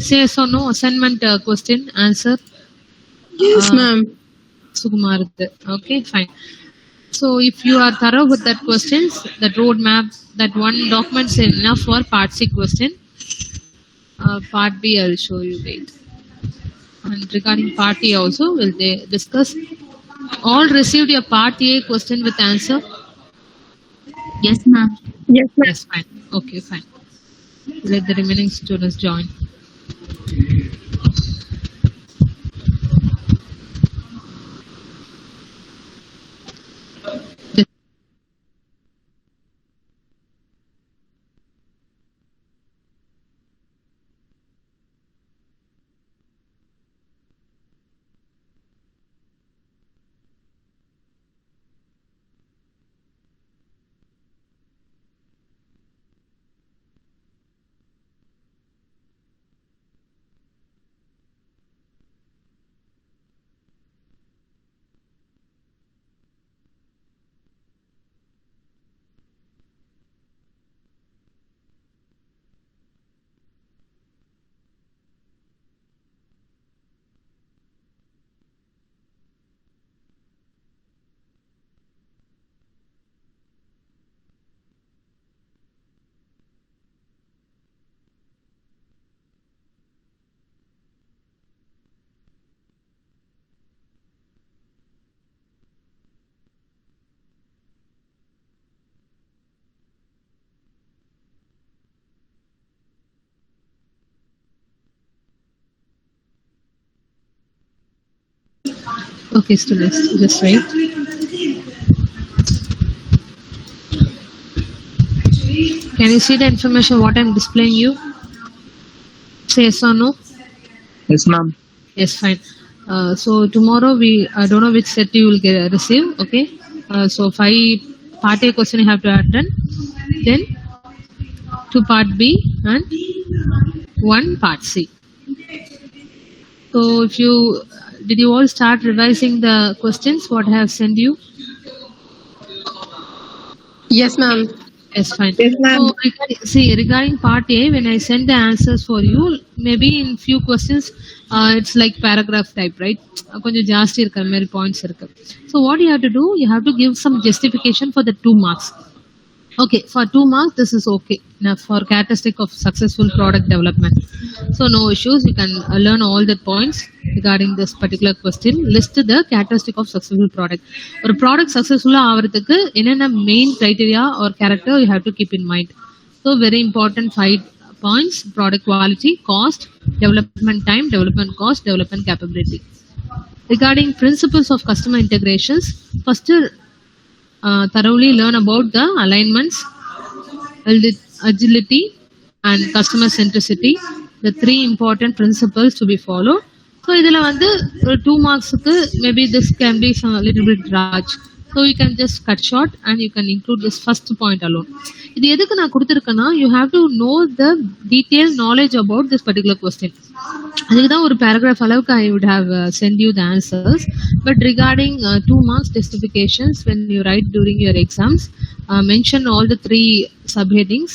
Say yes or no. Assignment question answer. Yes, ma'am. Sukumar. Okay, fine. So if you are thorough with that questions, that roadmap, that one document is enough for part C question. Part B I will show you. Wait. And regarding part A also, will they discuss? All received your part A question with answer. Yes, ma'am. Yes, ma'am. Yes, fine. Okay, fine. Let the remaining students join. Okay, students, just wait. Can you see the information what I'm displaying you? Say yes or no? Yes, ma'am. Yes, fine. So tomorrow I don't know which set you will receive. Okay. So 5 part A question you have to attend. Then 2 part B and 1 part C. So if you did you all start revising the questions what I have sent you? Yes, ma'am. Yes, fine. Yes, ma'am. So regarding part A, when I send the answers for you, maybe in few questions, it's like paragraph type, right? கொஞ்சம் ஜாஸ்தி இருக்கிற மாதிரி points இருக்கு. So what you have to do, you have to give some justification for the 2 marks. Okay, for 2 marks, this is okay. Now for characteristic of successful product development. So no issues. You can learn all the points regarding this particular question. List the characteristic of successful product. ஒரு product சக்சஸ்ஃபுல்லா ஆகிறதுக்கு என்னென்ன main criteria or character you have to keep in mind. So very important 5 points: product quality, cost, development time, development cost, development capability. Regarding principles of customer integrations, first thoroughly learn about the alignments, agility, and customer centricity, the 3 important principles to be followed. So idhula vandu 2 marks ku maybe this can be some little bit large, so you can just cut short and you can include this first point alone. இது எதுக்கு நான் கொடுத்திருக்கேன்னா, you have to know the detailed knowledge about this particular question. அதுக்கு தான் ஒரு paragraph அளவுக்கு I would have send you the answers. But regarding 2 marks justifications, when you write during your exams, mention all the 3 subheadings,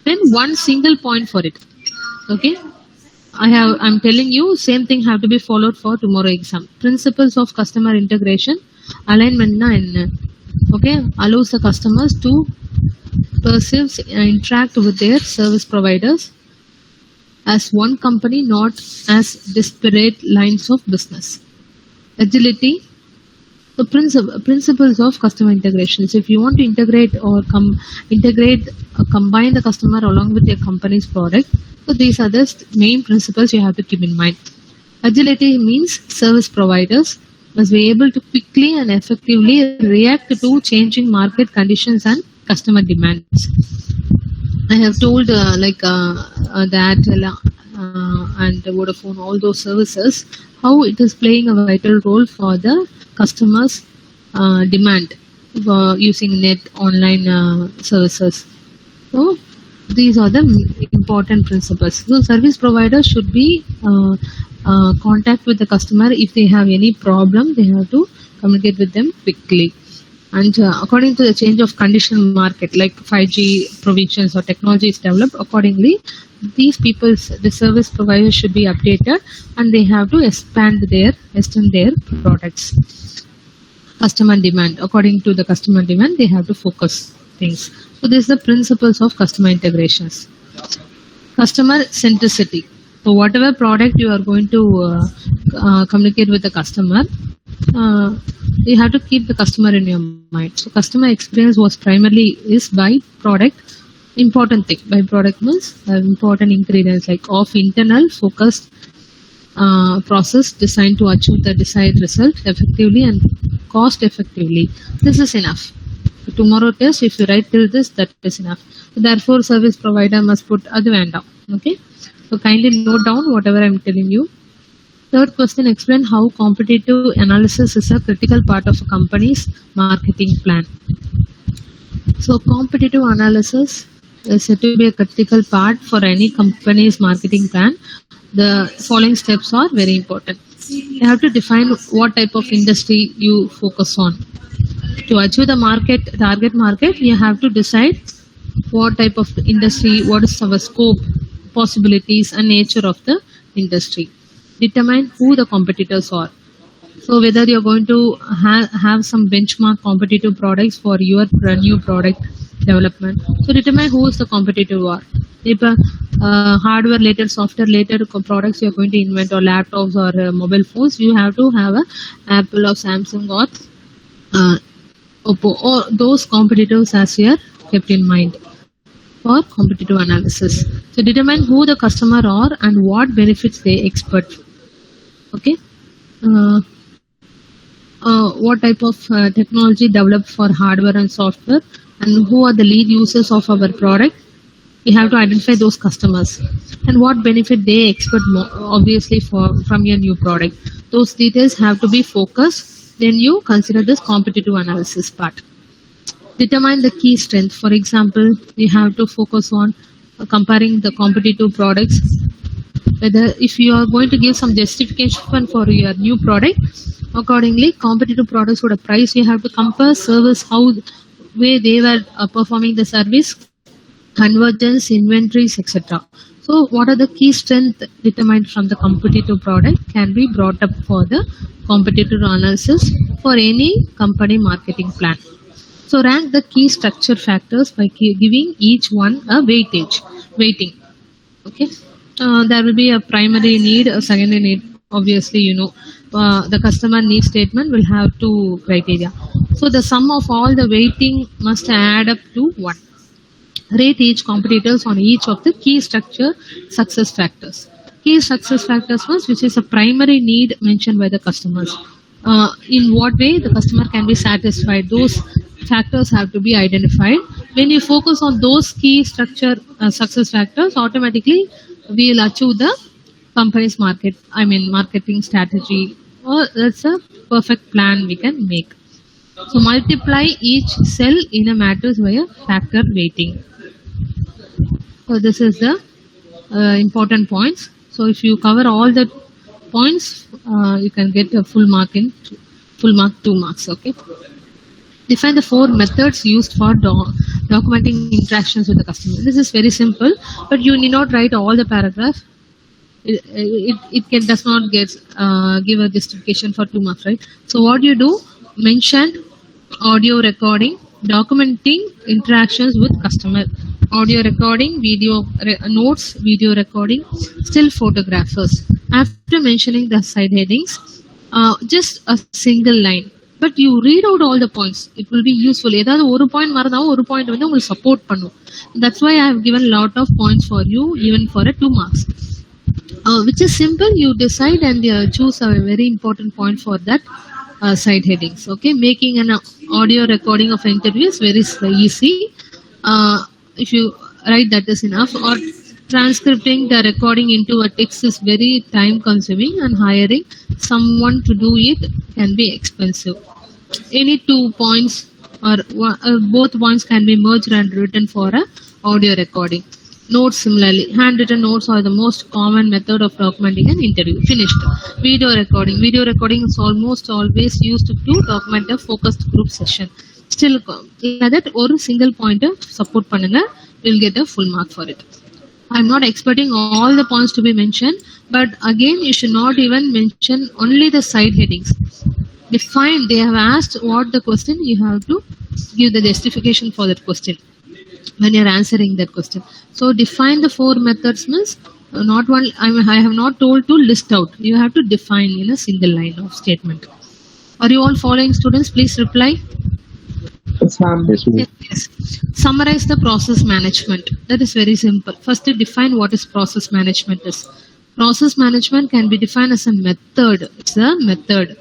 then one single point for it. Okay, I'm telling you same thing have to be followed for tomorrow exam. Principles of customer integration, alignment na enna. Okay, allows the customers to perceive interact with their service providers as one company, not as disparate lines of business. Agility, the principles of customer integrations. If you want to integrate or combine the customer along with your company's product, so these are the main principles you have to keep in mind. Agility means service providers must be able to quickly and effectively react to changing market conditions and customer demands. I have told the Airtel and Vodafone, all those services, how it is playing a vital role for the customers' demand using net online services. So these are the important principles. So service providers should be contact with the customer if they have any problem. They have to communicate with them quickly. And according to the change of condition market, like 5G provisions or technology is developed, accordingly, these people's, the service providers should be updated and they have to extend their products. Customer demand, according to the customer demand, they have to focus things. So this is the principles of customer integrations. Customer centricity. So whatever product you are going to communicate with the customer, you have to keep the customer in your mind. So customer experience was primarily is by product. Important thing by product means important ingredients like of internal focused process designed to achieve the desired result effectively and cost effectively. This is enough. Tomorrow test, if you write till this, that is enough. Therefore, service provider must put adu down. Okay. So kindly note down whatever I am telling you. Third question, explain how competitive analysis is a critical part of a company's marketing plan. So competitive analysis is said to be a critical part for any company's marketing plan. The following steps are very important. You have to define what type of industry you focus on. To achieve the target market, you have to decide what type of industry, what is our scope, possibilities and nature of the industry. Determine who the competitors are. So whether you're going to have some benchmark competitive products for your new product development. So determine who is the competitive are. If hardware related, software related products you're going to invent or laptops or mobile phones, you have to have a Apple or Samsung or Oppo or those competitors as you are kept in mind for competitive analysis. So determine who the customer are and what benefits they expect. Okay. What type of technology developed for hardware and software and who are the lead users of our product. You have to identify those customers and what benefit they expect obviously from your new product. Those details have to be focused. Then you consider this competitive analysis part. Determine the key strength. For example, you have to focus on comparing the competitive products. Whether if you are going to give some justification for your new product, accordingly competitive products would a price. You have to compare service, how way they were performing the service, convergence, inventories, etc. So what are the key strengths determined from the competitive product can be brought up for the competitive analysis for any company marketing plan. So rank the key structure factors by giving each one a weighting. Okay. There will be a primary need, a secondary need. Obviously, the customer need statement will have two criteria. So the sum of all the weighting must add up to 1. Rate each competitors on each of the key structure success factors. Key success factors first, which is a primary need mentioned by the customers. In what way the customer can be satisfied, those factors have to be identified. When you focus on those key structure success factors, automatically we will achieve the company's marketing strategy, or that's a perfect plan we can make. So multiply each cell in a matrix by a factor weighting. So this is the important points. So if you cover all the points, you can get a full mark 2 marks. Okay. Define the 4 methods used for documenting interactions with the customer. This is very simple, but you need not write all the paragraph. It does not give a justification for 2 marks, right? So what you do, mention audio recording, documenting interactions with customer, audio recording, video notes, video recording, still photographers. After mentioning the side headings, just a single line. But you read out all the points. It will be useful. ஏதாவது ஒரு point மறந்தாவும் ஒரு point வந்து உங்களுக்கு support பண்ணும். That's why I have given a lot of points for you, even for a 2 marks. Which is simple. You decide and choose a very important point for that side headings. Okay, making an audio recording of an interview is very easy. If you write that is enough. Or transcribing the recording into a text is very time consuming, and hiring someone to do it can be expensive. Any 2 points or both points can be merged and written for a audio recording. Notes similarly. Handwritten notes are the most common method of documenting an interview. Finished. Video recording. Video recording is almost always used to document a focused group session. Still like that ஒரு single point support பண்ணுங்க, you'll get a full mark for it. I'm not expecting all the points to be mentioned, but again you should not even mention only the side headings. Define, they have asked what the question, you have to give the justification for that question when you're answering that question. So define the 4 methods means not one, I have not told to list out. You have to define in a single line of statement. Are you all following, students? Please reply. Yes, ma'am. Yes. Summarize the process management. That is very simple. First, define what is process management is. Process management can be defined as a method. It's a method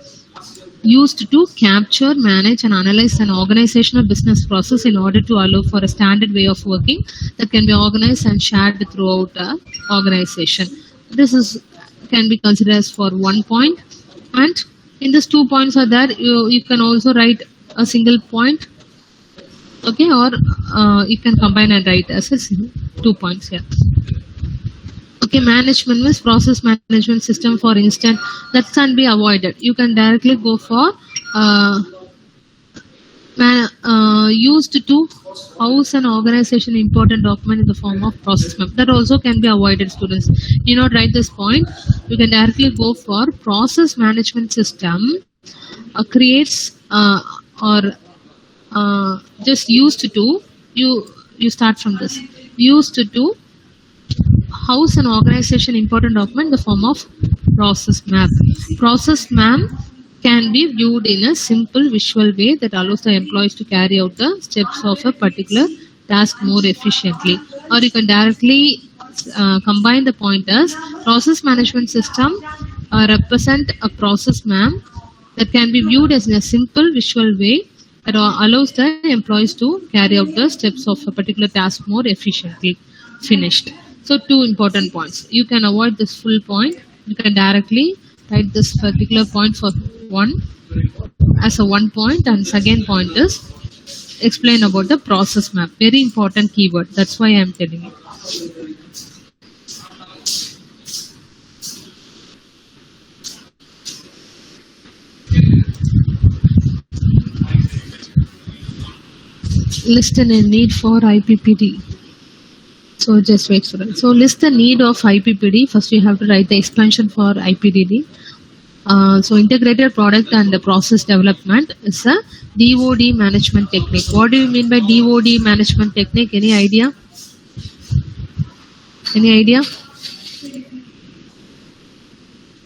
used to capture, manage and analyze an organizational business process in order to allow for a standard way of working that can be organized and shared throughout the organization. This is can be considered as for 1 point, and in this 2 points are there. You can also write a single point, okay, or you can combine and write as a 2 points here. Okay, management means process management system, for instance, that can be avoided. You can directly go for used to house an organization important document in the form of process map. That also can be avoided, students. You not write this point. You can directly go for process management system creates or just used to, you start from this, used to house an organization important document in the form of process map. Process map can be viewed in a simple visual way that allows the employees to carry out the steps of a particular task more efficiently. Or you can directly combine the pointers. Process management system represent a process map that can be viewed as in a simple visual way that allows the employees to carry out the steps of a particular task more efficiently. Finished. So 2 important points. You can avoid this full point. You can directly write this particular point for 1 as a 1 point, and second point is explain about the process map. Very important keyword. That's why I am telling you. List a need for IPPD. So just wait, students. So list the need of IPPD. First, you have to write the expansion for IPDD. So integrated product and the process development is a DOD management technique. What do you mean by DOD management technique? Any idea? Any idea?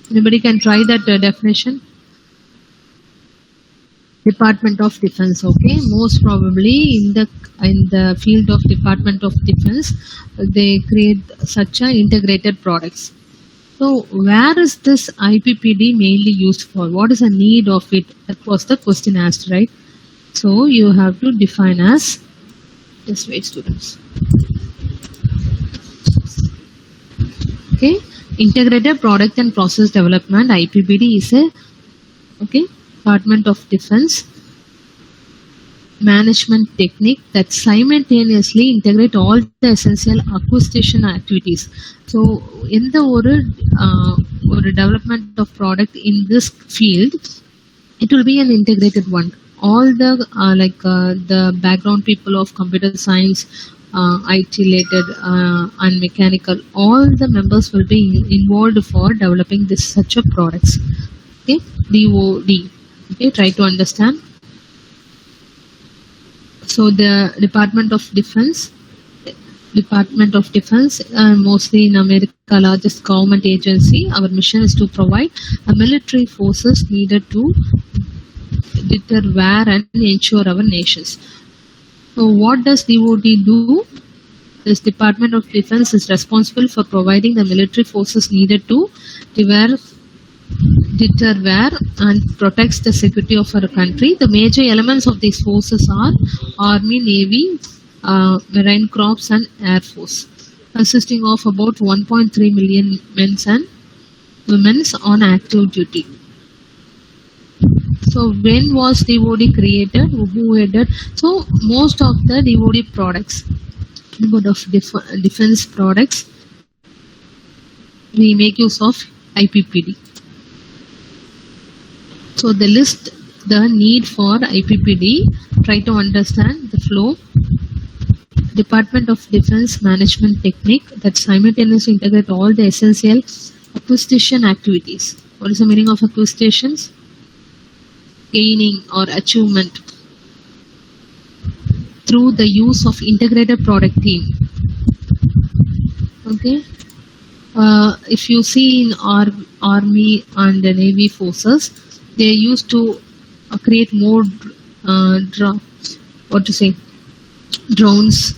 Anybody can try that definition? Department of Defense. Okay, most probably in the field of Department of Defense, they create such a integrated products. So where is this IPPD mainly used for? What is the need of it? That was the question asked, right? So you have to define as, just wait, students. Okay, integrated product and process development, IPPD is a, okay, Department of Defense management technique that simultaneously integrate all the essential acquisition activities. So in the order development of product in this field, it will be an integrated one. All the the background people of computer science, IT related and mechanical, all the members will be involved for developing this such a products. Okay, DOD. Okay, try to understand. So the Department of Defense, mostly in America, largest government agency. Our mission is to provide a military forces needed to deter war and ensure our nations. So what does DOD do? This Department of Defense is responsible for providing the military forces needed to deter war and protects the security of our country. The major elements of these forces are Army, Navy, Marine Corps and Air Force, consisting of about 1.3 million men and women on active duty. So when was DOD created? Who headed? So most of the DOD products, defense products, we make use of IPPD. So the list the need for IPPD. Try to understand the flow. Department of Defense Management Technique that simultaneously integrate all the essential acquisition activities. What is the meaning of acquisitions? Gaining or achievement through the use of integrated product team. Okay. If you see in our Army and the Navy forces, they used to create more drones,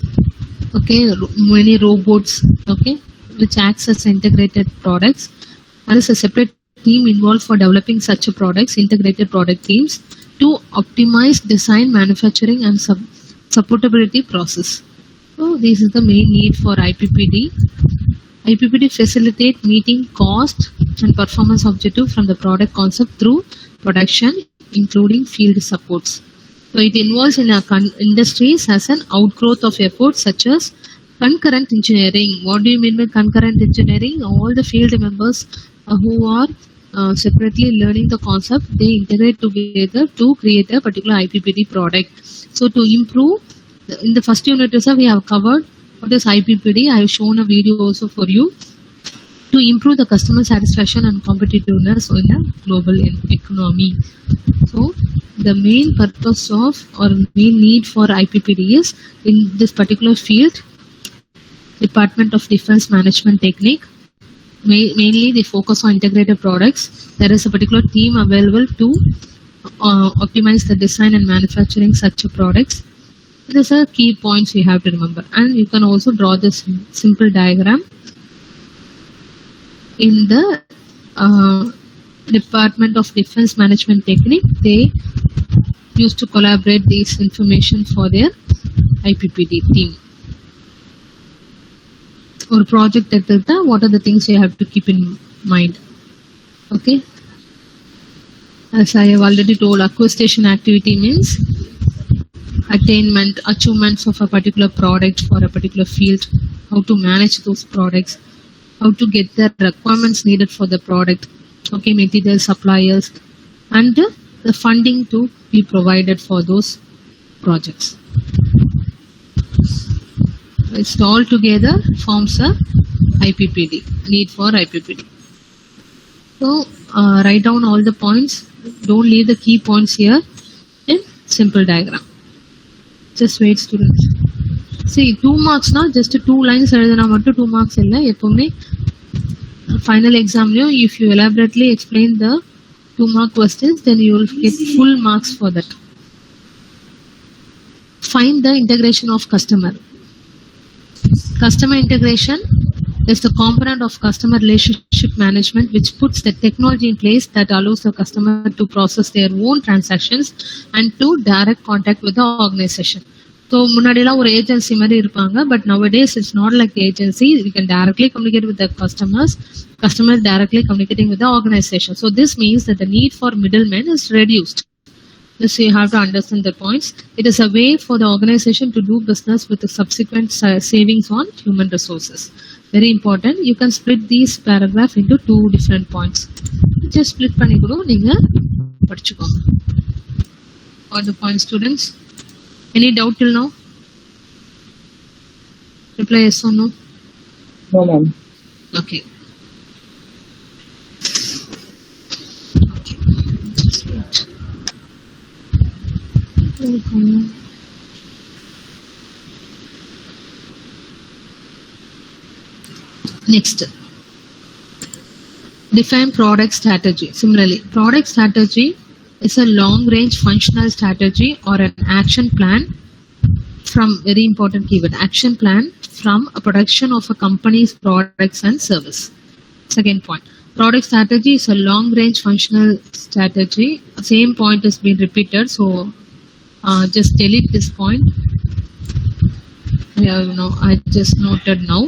okay, many robots, okay, which acts as integrated products. There is a separate team involved for developing such products, integrated product teams, to optimize design, manufacturing and supportability process. So this is the main need for IPPD. IPPD facilitate meeting cost and performance objective from the product concept through production, including field supports. So it involves in industries as an outgrowth of efforts such as concurrent engineering. What do you mean by concurrent engineering? All the field members who are separately learning the concept, they integrate together to create a particular IPPD product. So to improve, in the first unit we have covered what is IPPD. I have shown a video also for you. To improve the customer satisfaction and competitiveness in a global economy. So the main purpose of or main need for IPPD is in this particular field, Department of Defense Management Technique. Mainly they focus on integrated products. There is a particular team available to optimize the design and manufacturing such products. These are key points you have to remember, and you can also draw this simple diagram. In the Department of Defense Management Technique, they used to collaborate this information for their IPPD team. Or project delta, what are the things you have to keep in mind? Okay. As I have already told, acquisition activity means achievements of a particular product for a particular field, how to manage those products, how to get the requirements needed for the product, okay, material suppliers, and the funding to be provided for those projects. It's all together forms a IPPD, need for IPPD. So write down all the points. Don't leave the key points here in simple diagram. Just wait, students. See, 2 marks na just 2 lines எழுதுனா மட்டும் 2 marks இல்ல. எப்பவுமே final exam if you elaborately explain the 2 mark questions, then you will get full marks for that. Find the integration of customer. Customer integration is the component of customer relationship management which puts the technology in place that allows the customer to process their own transactions and to direct contact with the organization. So முன்னாடிலாம் ஒரு agency மாதிரி இருப்பாங்க, but nowadays it's not like the agency. We can directly communicate with the customers directly communicating with the organization. So this means that the need for middlemen is reduced. So you have to understand the points. It is a way for the organization to do business with the subsequent savings on human resources. Very important. You can split these paragraph into 2 different points. Just split பண்ணி கூட நீங்க படிச்சுக்கோங்க. All the points, students. Any doubt till now? Reply yes or no? No, ma'am. Okay. Next, define product strategy. Similarly, product strategy is a long-range functional strategy or an action plan from, very important keyword, action plan from a production of a company's products and service. Second point, product strategy is a long-range functional strategy. Same point has been repeated, so just delete this point. I just noted now.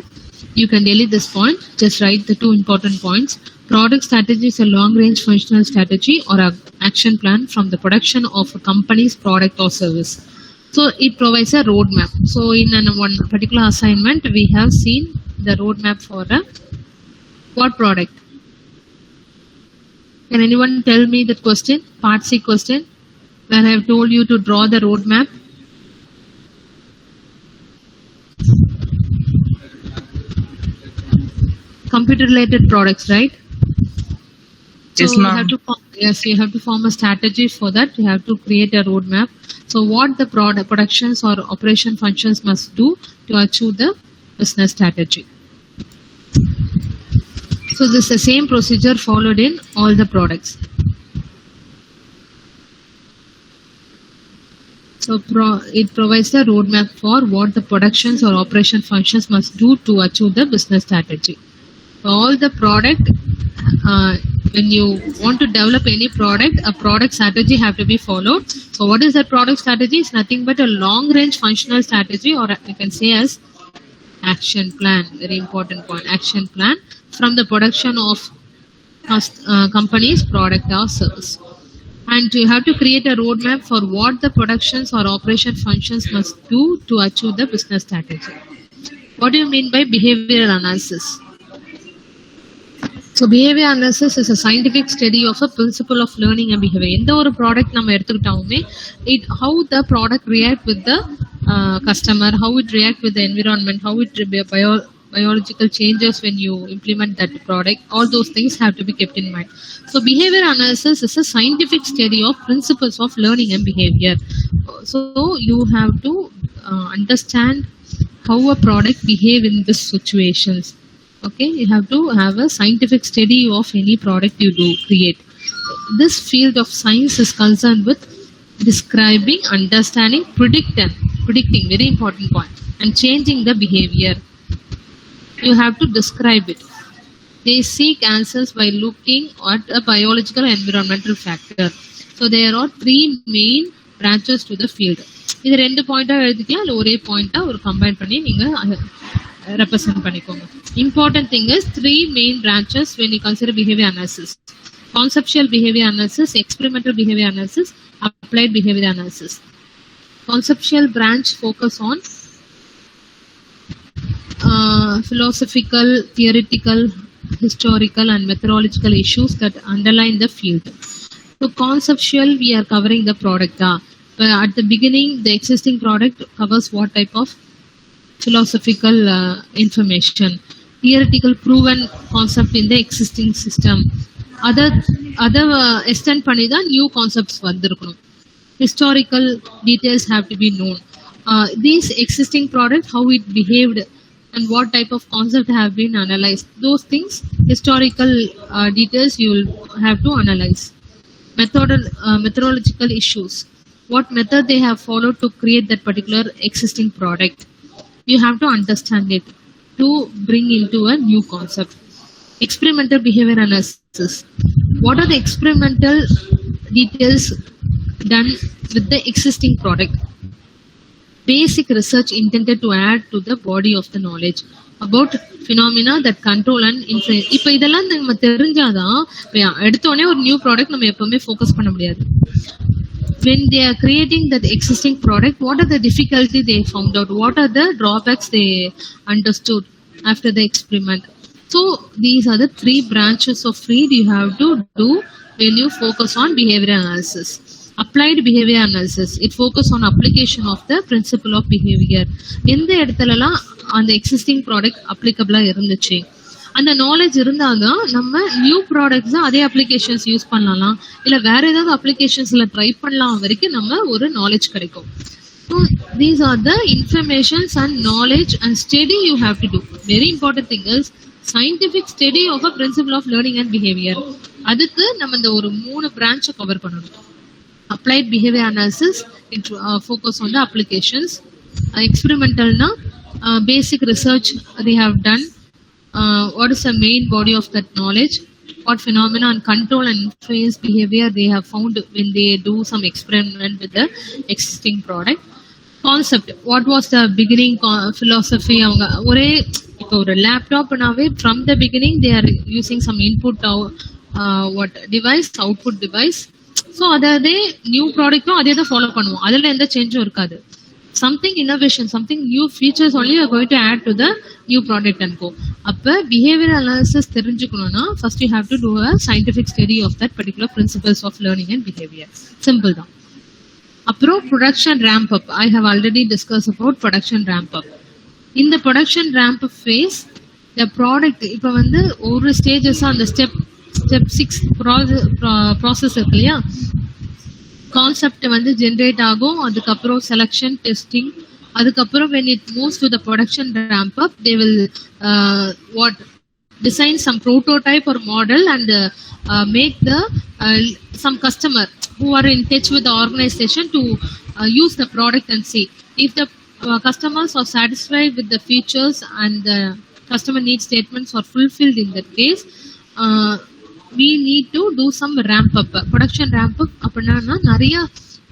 You can delete this point. Just write the 2 important points. Product strategy is a long-range functional strategy or an action plan from the production of a company's product or service. So it provides a roadmap. So in one particular assignment, we have seen the roadmap for what product? Can anyone tell me that question? Part C question. where I have told you to draw the roadmap. Computer related products, right? Yes, So ma'am. you have to form a strategy for that. You have to create a roadmap. So what the productions or operation functions must do to achieve the business strategy. So this is the same procedure followed in all the products. So it provides the roadmap for what the productions or operation functions must do to achieve the business strategy. All the product, when you want to develop any product, a product strategy have to be followed. So what is that product strategy? It's nothing but a long range functional strategy, or you can say as action plan. Very important point. Action plan from the production of company's product or service. And you have to create a roadmap for what the productions or operation functions must do to achieve the business strategy. What do you mean by behavioral analysis? So behavior analysis is a scientific study of a principle of learning and behavior. எந்த ஒரு product நம்ம எடுத்துக்கிட்டாலுமே how the product react with the customer, how it react with the environment, how it biological changes when you implement that product, all those things have to be kept in mind. So behavior analysis is a scientific study of principles of learning and behavior. So you have to understand how a product behave in these situations. Okay, you have to have a scientific study of any product you do create. This field of science is concerned with describing, understanding, predicting, very important point, and changing the behavior. You have to describe it. They seek answers by looking at a biological and environmental factor. So there are three main branches to the field. இது ரெண்டு பாயிண்டா எழுதிக்கலாம், இல்லை ஒரே பாயிண்டா ஒரு combine பண்ணி நீங்க represent பண்ணிக்கோங்க. Important thing is three main branches when you consider behavior analysis: conceptual behavior analysis, experimental behavior analysis, applied behavior analysis. Conceptual branch focus on philosophical, theoretical, historical and methodological issues that underline the field. So conceptual, we are covering the product. At the beginning, the existing product covers what type of philosophical information, theoretical proven concept in the existing system. Other extend பண்ணி தான் new concepts வந்திருக்கணும். Historical details have to be known. These existing product, how it behaved and what type of concept have been analyzed. Those things, historical details you will have to analyze. Methodological issues. What method they have followed to create that particular existing product. You have to understand it to bring into a new concept. Experimental behavior analysis. What are the experimental details done with the existing product? Basic research intended to add to the body of the knowledge about phenomena that control and influence. இப்போ இதெல்லாம் நம்ம தெரிஞ்சாதான் எடுத்தோடனே ஒரு new product நம்ம எப்பவுமே focus பண்ண முடியாது. When they are creating that existing product, what are the difficulty they found out? What are the drawbacks they understood after the experiment? So these are the three branches of field you have to do when you focus on behavior analysis. Applied behavior analysis, it focus on application of the principle of behavior. எந்த இடத்துலலாம் அந்த existing product applicable இருந்துச்சு, அந்த knowledge இருந்தாதான் நம்ம new products அதே applications use பண்ணலாம், இல்லை வேற ஏதாவது அப்ளிகேஷன்ஸ்ல ட்ரை பண்ணலாம் வரைக்கும் நம்ம ஒரு நாலேஜ் கிடைக்கும். So these are the informations and knowledge and study you have to do. Very important thing is scientific study of a principle of learning and behaviour. அதுக்கு நம்ம இந்த ஒரு 3 பிரான்ச்சை கவர் பண்ணணும். Applied behavior analysis, it focus on the applications. Experimentalna, basic research they have done. What is the main body of that knowledge? What phenomena and control and influence behavior they have found when they do some experiment with the existing product. Concept, what was the beginning philosophy? அவங்க ஒரே இப்போ ஒரு லேப்டாப்னாவே from the beginning they are using some input device, output device. So அதாவது new ப்ராடக்ட்டும் அதே தான் follow பண்ணுவோம், அதில் எந்த சேஞ்சும் இருக்காது. Something innovation, something new features only are going to add to the new product and go. அப்போ பிஹேவியர் அனாலிசிஸ் தெரிஞ்சுக்கணும்னா first you have to do a scientific study of that particular principles of learning and behaviour. Simple தான். அப்புறம் production ramp up. I have already discussed about production ramp up. In the production ramp up phase, the product இப்போ வந்து ஒரு stages அந்த step 6 process இருக்கு இல்லையா, concept வந்து generate ஆகும், அதுக்கப்புறம் செலக்ஷன் டெஸ்டிங், அதுக்கப்புறம் when it moves to the production ramp up they will design some prototype or model and make the some customer who are in touch with the organization to use the product and see if the customers are satisfied with the features and the customer need statements are fulfilled. In that case we need to do some ramp up. Production ramp up அப்படினா நிறைய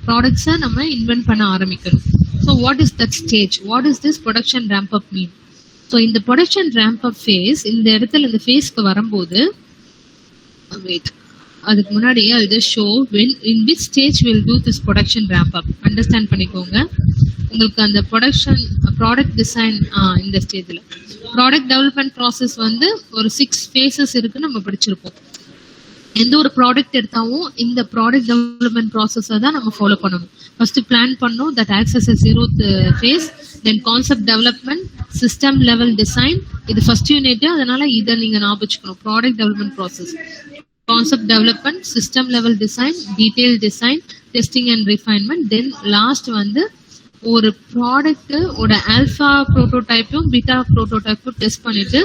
products நம்ம invent பண்ண ஆரம்பிக்கணும். So what is that stage? What is this production ramp up mean? So in the production ramp up phase, இந்த இடத்துல இந்த ஃபேஸ்க்கு வரும்போது wait, அதுக்கு முன்னாடி I'll just show when in which stage we'll do this production ramp up. Understand பண்ணிக்கோங்க. உங்களுக்கு அந்த ப்ராடக்ட் டிசைன் இந்த ஸ்டேஜ்ல ப்ராடக்ட் டெவலப்மெண்ட் ப்ராசஸ் வந்து ஒரு 6 phases இருக்கு நம்ம படிச்சிருப்போம். எந்த ஒரு ப்ராடக்ட் எடுத்தாலும் இந்த ப்ராடக்ட் டெவலப்மெண்ட் ப்ராசஸை தான் நம்ம ஃபாலோ பண்ணணும். ஃபர்ஸ்ட் பிளான் பண்ணணும், that acts as a 0th phase. Then concept development, system level design, இது ஃபர்ஸ்ட் யூனிட், அதனால இதை நீங்க ஞாபகம் வச்சுக்கணும். Product development process, concept development, system level design, detail design, testing and refinement. Then last வந்து ஒரு product ஓட ஆல்பா ப்ரோட்டோடைப்பும் பீட்டா ப்ரோட்டோடைப்பும் டெஸ்ட் பண்ணிட்டு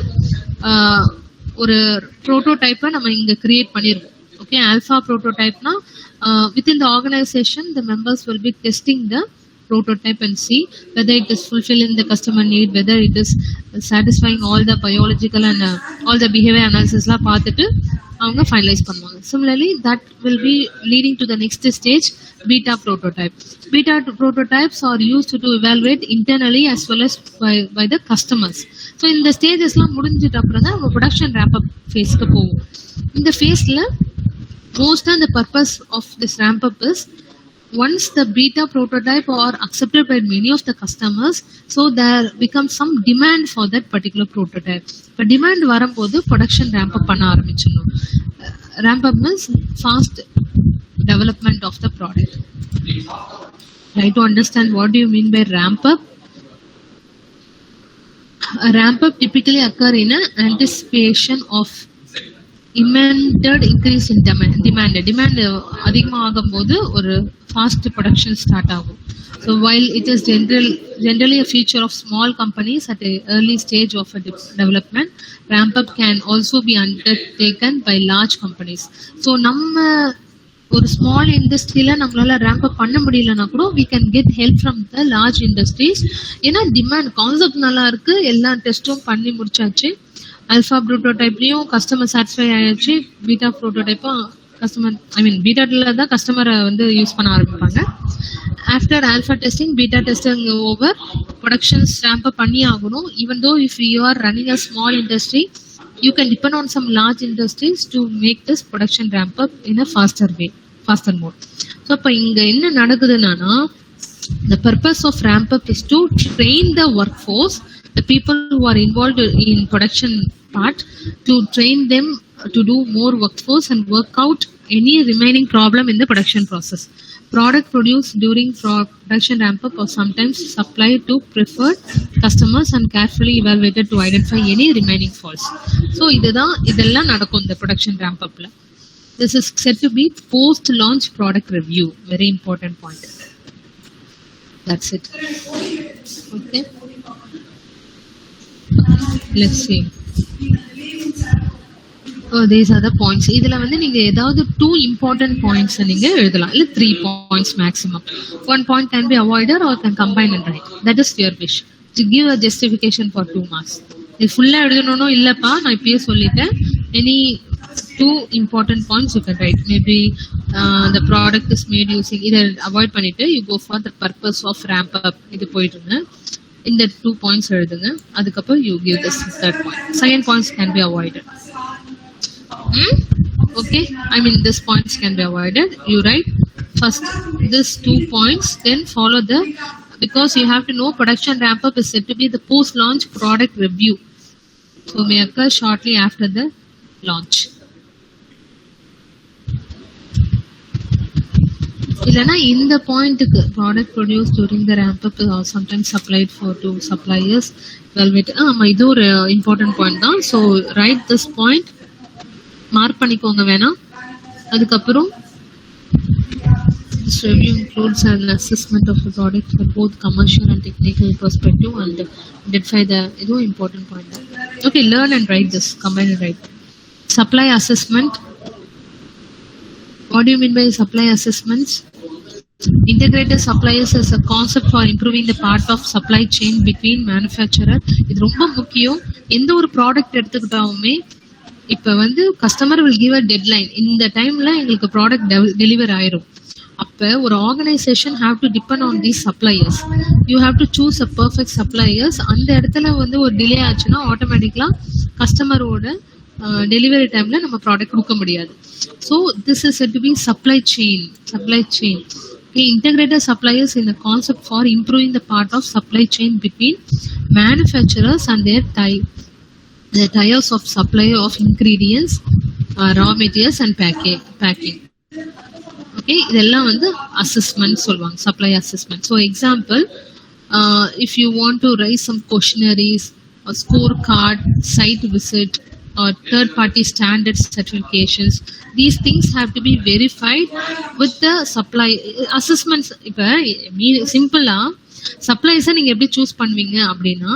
ஒரு ப்ரோட்டோடைப்பை நம்ம இங்க கிரியேட் பண்ணிருக்கோம். ஓகே, ஆல்பா ப்ரோட்டோடைப்னா within the organization the members will be testing the prototype and see whether it is fulfilling the customer need, whether it is satisfying all the biological and all the behavior analysis la paatittu avanga finalize பண்ணுவாங்க. Similarly that will be leading to the next stage, beta prototype. Beta prototypes are used to evaluate internally as well as by the customers. So இந்த ஸ்டேஜஸ்லாம் முடிஞ்சிட்ட அப்புறம் தான் நம்ம production ramp up phase-க்கு போவோம். இந்த ஃபேஸ்ல mostly the purpose of this ramp up is once the beta prototype are accepted by many of the customers, so there becomes some demand for that particular prototype. But demand வரும்போது production ramp up பண்ண ஆரம்பிச்சிடணும். Ramp up means fast development of the product. Try to understand what do you mean by ramp up. A ramp up typically occur in anticipation of imminent increase in demand அதிகமாக ஆகும்போது ஒரு fast production start ஆகும். So while it is generally a feature of small companies at a early stage of a development, ramp up can also be undertaken by large companies. So நம்ம ஒரு small இண்டஸ்ட்ரியில நம்மளால ramp அப் பண்ண முடியலன்னா கூட we can get help from the large industries. ஏன்னா demand concept நல்லா இருக்கு, எல்லா டெஸ்ட்டும் பண்ணி முடிச்சாச்சு, ஆல்பா ப்ரோட்டோடைப்லயும் கஸ்டமர் சாட்டிஸ்ஃபை ஆயாச்சு, பீட்டா ப்ரோட்டோடைப்பும் கஸ்டமர் பீட்டால தான் கஸ்டமரை வந்து யூஸ் பண்ண ஆரம்பிப்பாங்க. After alpha testing, beta testing over, productions ramp அப் பண்ணி ஆகணும். Even though if you are running a small industry, you can depend on some large industries to make this production ramp up in a faster mode. So அப்ப இங்க என்ன நடக்குதுன்னா, the purpose of ramp up is to train the workforce, the people who are involved in production part, to train them to do more workforce and work out any remaining problem in the production process. Product produced during production ramp up or sometimes supplied to preferred customers and carefully evaluated to identify any remaining faults. So இதெல்லாம் நடக்கும் இந்த production ramp upல. This is said to be post launch product review. Very important point. That's it. Okay, let's see. These are the points. இதுல வந்து நீங்க ஏதாவது 2 important points நீங்க எழுதலாம், இல்ல 3 points maximum. 1 point can be avoided or can combine and write. That is your wish. To give a justification for 2 marks. இது ஃபுல்லா எழுதணும்னு இல்லப்பா, நான் இப்பயே சொல்லிட்டேன். Any 2 important points you can write. Maybe the product is made using, இதை avoid பண்ணிட்டு you go for the purpose of ramp up. இது போயிடுங்க, இந்த 2 points எழுதுங்க, அதுக்கப்புறம் you give this 3rd point. Second points can be avoided. Okay, this points can be avoided. You write first this 2 points, then follow the, because you have to know production ramp up is said to be the post launch product review, so may occur shortly after the launch. இல்லைன்னா இந்த பாயிண்ட்டுக்கு product produce during the ramp up sometimes supplied for to suppliers velvet. ஆமாம், இது ஒரு important point தான். So right this point, mark பண்ணிக்கோங்க வேணாம். அதுக்கப்புறம் this review includes an assessment of the product for both commercial and technical perspective and identify the important point. Okay, learn and write this, combine and write. Supply assessment. What do you mean by supply assessments? Integrated suppliers is a concept for improving the part of supply chain between manufacturer. இது ரொம்ப முக்கியம். எந்த ஒரு product எடுத்துக்கிட்டாலுமே இப்போ வந்து customer will give a deadline, இந்த டைம்ல எங்களுக்கு ப்ராடக்ட் டெலிவர் ஆயிரும். அப்போ ஒரு organisation have to depend on these suppliers. You have to choose a perfect suppliers. அந்த இடத்துல வந்து ஒரு டிலே ஆச்சுன்னா ஆட்டோமேட்டிக்கலாக கஸ்டமரோட டெலிவரி டைம்ல நம்ம ப்ராடக்ட் கொடுக்க முடியாது. So this is to be supply chain. Integrated suppliers in the concept for improving the part of supply chain between manufacturers and their tiers of supply of ingredients, raw materials and packing. Okay, இதெல்லாம் வந்து assessment சொல்லுவாங்க, supply assessment. So example, if you want to raise some questionnaires or scorecard, site visit or third party standard certifications, these things have to be verified with the supply assessments. இப்போ சிம்பிளா சப்ளைஸை நீங்க எப்படி choose பண்ணுவீங்க அப்படின்னா,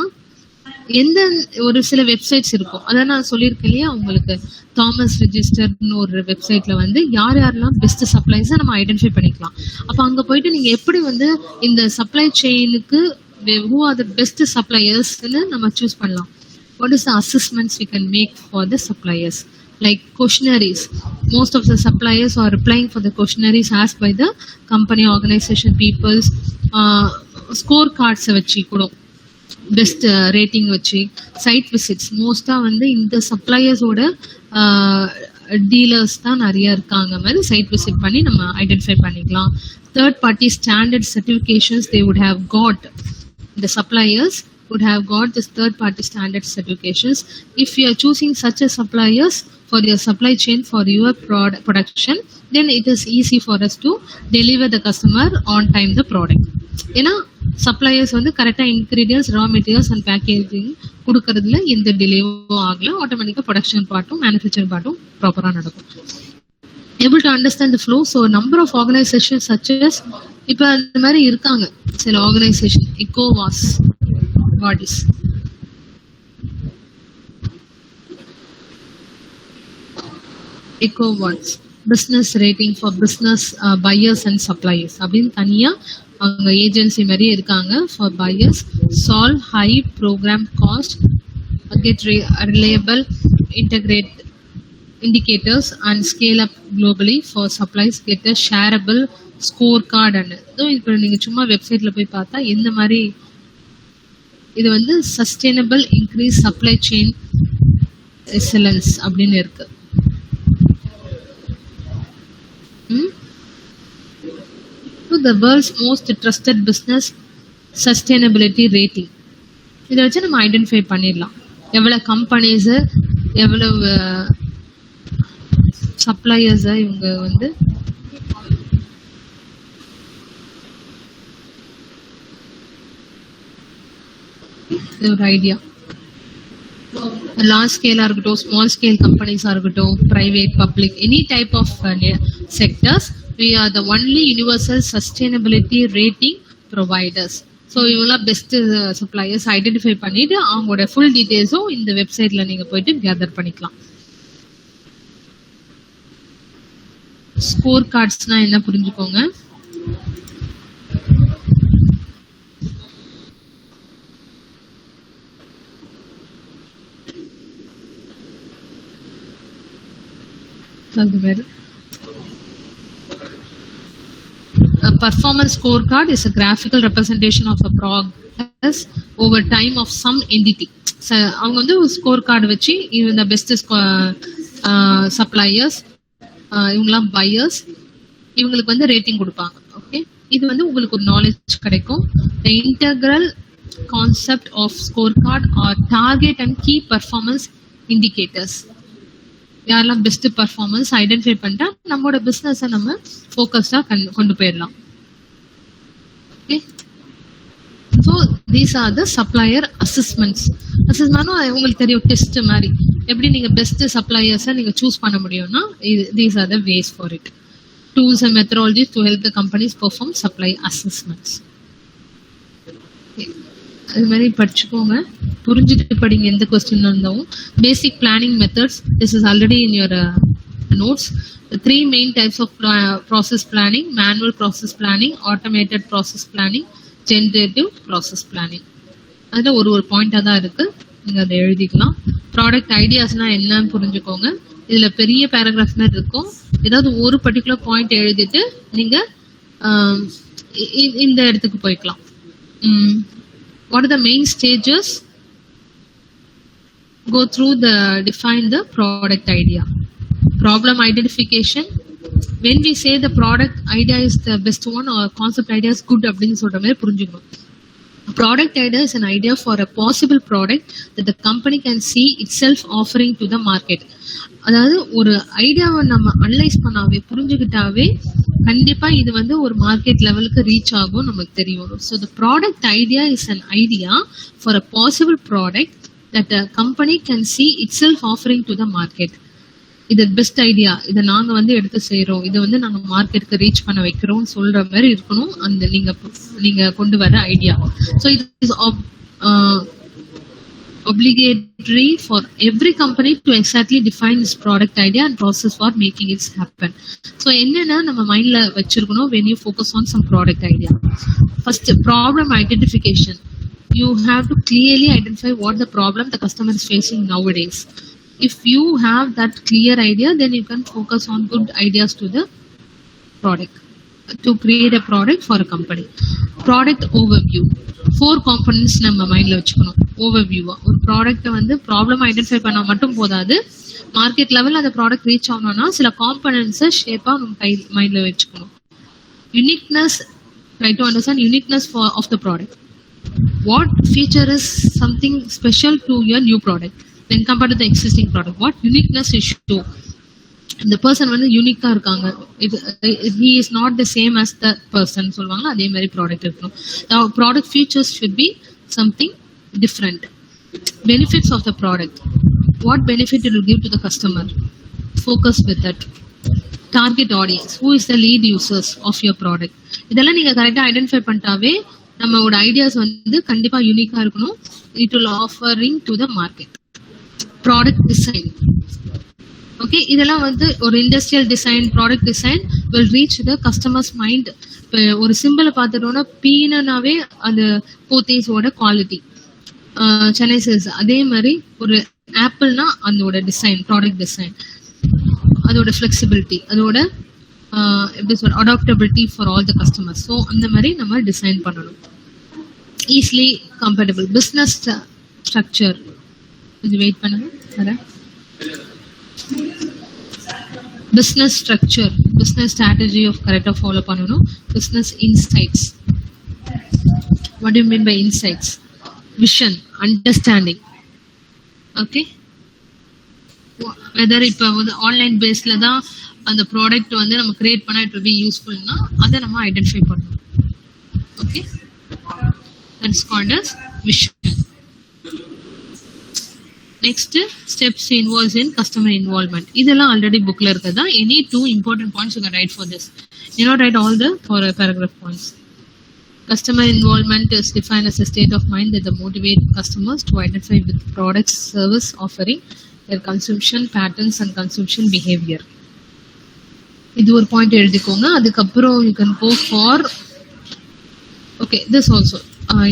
எந்த ஒரு சில websites இருக்கும், அதான் நான் சொல்லியிருக்கேன் இல்லையா உங்களுக்கு, தாமஸ் ரிஜிஸ்டர்னு ஒரு வெப்சைட்ல வந்து யார் யாரெல்லாம் பெஸ்ட் சப்ளைஸை நம்ம ஐடென்டிஃபை பண்ணிக்கலாம். அப்போ அங்கே போயிட்டு நீங்க எப்படி வந்து இந்த சப்ளை செயினுக்கு who are the best suppliersன்னு நம்ம சூஸ் பண்ணலாம். What is the assessments we can make for the suppliers? Like questionnaires. Most of the suppliers are replying for the questionnaires asked by the company, organization, peoples. Scorecards வச்சு கூட best rating வச்சு, side visits மோஸ்ட்டாக வந்து இந்த சப்ளையர்ஸோட dealers தான் நிறைய இருக்காங்க மாதிரி சைட் விசிட் பண்ணி நம்ம ஐடென்டிஃபை பண்ணிக்கலாம். Third party standard certifications they would have got, the suppliers would have got this third party standard certifications. If you are choosing such a suppliers for your supply chain for your production, then it is easy for us to deliver the customer on time the product. ஏன்னா suppliers வந்து கரெக்டாக ingredients, raw materials and packaging கொடுக்கறதுல எந்த டிலேவும் ஆகல, ஆட்டோமேட்டிக்காக production பார்ட்டும் manufacturing பார்ட்டும் ப்ராப்பராக நடக்கும். Able to understand the flow. So number of organisation such as, இப்போ அந்த மாதிரி இருக்காங்க சில organisation, EcoVadis, bodies, EcoVadis business rating for business buyers and suppliers அப்படின்னு தனியாக அவங்க ஏஜென்சி மாதிரி இருக்காங்க. For buyers, solve high program cost, get reliable integrate indicators and scale up globally. For supplies, get a shareable scorecard. And இப்போ நீங்க சும்மா வெப்சைட்ல போய் பார்த்தா எந்த மாதிரி இது வந்து sustainable increase supply chain excellence அப்படின்னு இருக்கு. The world's most trusted business sustainability rating. இதை வச்சு நம்ம ஐடென்டிஃபை பண்ணிடலாம் எவ்வளவு கம்பெனிஸ், எவ்வளவு சப்ளையர்ஸ் இவங்க வந்து ஒரு ஐடியா. லார்ஜ் ஸ்கேலா இருக்கட்டும், ஸ்மால் ஸ்கேல் கம்பெனிஸா இருக்கட்டும், private, public, any type of sectors, we are the only universal sustainability rating providers. So இவங்களாம் பெஸ்ட் சப்ளையர்ஸ் ஐடென்டிஃபை பண்ணிட்டு அவங்களோட ஃபுல் டீட்டெயில்ஸும் இந்த வெப்சைட்ல நீங்க போயிட்டு கேதர் பண்ணிக்கலாம். ஸ்கோர் கார்ட்ஸ்னா என்ன புரிஞ்சுக்கோங்க. A performance scorecard is a graphical representation of a progress over time of some entity. அவங்க வந்து ஸ்கோர் கார்டு வச்சு இந்த பெஸ்ட் சப்ளையர்ஸ், இவங்களாம் பையர்ஸ், இவங்களுக்கு வந்து ரேட்டிங் கொடுப்பாங்க. ஓகே, இது வந்து உங்களுக்கு ஒரு நாலேஜ் கிடைக்கும். The integral concept of scorecard are target and key performance indicators. யாரெல்லாம் பெஸ்ட் பர்ஃபார்மன்ஸ் ஐடென்டிஃபை பண்ணிட்டா நம்மளோட பிசினஸை நம்ம ஃபோக்கஸ்டா கொண்டு போயிடலாம். Okay, so these are the supplier assessments. அசஸ்மெண்ட்னா உங்களுக்கு தெரியும் டெஸ்ட் மாதிரி எப்படி நீங்க பெஸ்ட் சப்ளையர்ஸை நீங்க சூஸ் பண்ண முடியும்னா these are the ways for it. Tools and methodologies to help the companies perform supply assessments. அது மாதிரி படிச்சுக்கோங்க, புரிஞ்சுட்டு படிங்க எந்த கொஸ்டின் இருந்தாலும். Basic planning methods, this is already in your notes. The three main types of process planning: manual process planning, automated process planning, generative process planning. அதுல ஒரு பாயிண்டா தான் இருக்கு, நீங்க அதை எழுதிக்கலாம். ப்ராடக்ட் ஐடியாஸ்னா என்னன்னு புரிஞ்சுக்கோங்க. இதுல பெரிய பேராகிராஃப் மாதிரி இருக்கும். ஏதாவது ஒரு பர்டிகுலர் பாயிண்ட் எழுதிட்டு நீங்க இந்த இடத்துக்கு போய்க்கலாம். What are the main stages? Go through define the product idea. Problem identification. When we say the product idea is the best one or concept idea is good அப்படின்னு சொல்ற மாதிரி புரிஞ்சுக்கணும். Product idea is an idea for a possible product that the company can see itself offering to the market. அதாவது ஒரு ஐடியாவை நம்ம analyse பண்ணாவே புரிஞ்சுக்கிட்டாவே கண்டிப்பா இது வந்து ஒரு மார்க்கெட் லெவலுக்கு ரீச் ஆகும் நமக்கு தெரியும். So the product idea is an idea for a possible product that a company can see it self offering to the market. இது பெஸ்ட் ஐடியா, இதை நாங்க வந்து எடுத்து செய்யறோம், இதை வந்து நாங்க மார்க்கெட்டுக்கு ரீச் பண்ண வைக்கிறோம் சொல்ற மாதிரி இருக்கணும் அந்த நீங்க கொண்டு வர idea. So it is obligatory for every company to exactly define its product idea and process for making it happen. So என்னன்னா நம்ம மைண்ட்ல வச்சிருக்கணும் when you focus on some product idea. First, problem identification. You have to clearly identify what the problem the customer is facing nowadays. If you have that clear idea, then you can focus on good ideas to the product to create a product for a company. Product overview. 4 components நம்ம மைண்ட்ல வச்சுக்கணும். ஓவர்வியூவா ஒரு ப்ராடக்ட்டை வந்து problem identify பண்ணா மட்டும் போதாது, market லெவலில் அந்த ப்ராடக்ட் ரீச் ஆகணும்னா சில காம்பனன்ட்ஸை ஷேப்பா நம்ம மைண்ட்ல வச்சுக்கணும். Uniqueness, try to understand uniqueness of the product. What feature is something special to your new product when compared to the existing product? What uniqueness is show? இந்த பர்சன் வந்து யூனிக்கா இருக்காங்க, he is not the same as the person சொல்லுவாங்க, அதே மாதிரி product இருக்கணும். Product features should be something different. Benefits of the product. What benefit it will give to the customer? Focus with that. Target audience. Who is the lead users of your product? இதெல்லாம் நீங்க கரெக்டா identify பண்ணிட்டாவே நம்மளோட ideas வந்து கண்டிப்பா யூனிக்கா இருக்கணும். It will offering to the market. Product design. Okay, இதெல்லாம் வந்து ஒரு industrial design, product design will reach the customer's mind. ஒரு சிம்பிளை பார்த்துட்டோம்னா பீனாவே அந்த போத்தீஸோட குவாலிட்டி, சென்னை சில்ஸ் அதே மாதிரி ஒரு ஆப்பிள்னா அதோட டிசைன், ப்ராடக்ட் டிசைன், அதோட ஃபிளெக்சிபிலிட்டி, அதோட எப்படி சொல்ற adaptability for all the customers. So அந்த மாதிரி நம்ம டிசைன் பண்ணணும். Easily compatible. பிஸ்னஸ் ஸ்ட்ரக்சர், கொஞ்சம் வெயிட் பண்ணுங்க வரேன். Business structure, business strategy of கரெக்டாக ஃபாலோ பண்ணணும். Business insights. What do you mean by insights? Vision, understanding. Okay, whether இப்போ வந்து ஆன்லைன் பேஸ்ல தான் அந்த ப்ராடக்ட் வந்து நம்ம கிரியேட் பண்ணா இட் வில் பி யூஸ்ஃபுல்னா அதை நம்ம ஐடென்டிஃபை பண்ணணும். Okay, that's called as vision. Next, steps involves in customer involvement. இதெல்லாம் ஆல்ரெடி புக்ல இருக்குதா. Any 2 important points you can write for this. You not write all the for a paragraph points. Customer involvement is defined as a state of mind that motivate customers to identify with products, service offering, their consumption patterns and consumption behavior. இது ஒரு point எழுதிக்கோங்க. அதுக்கப்புறம் you can go for okay, this also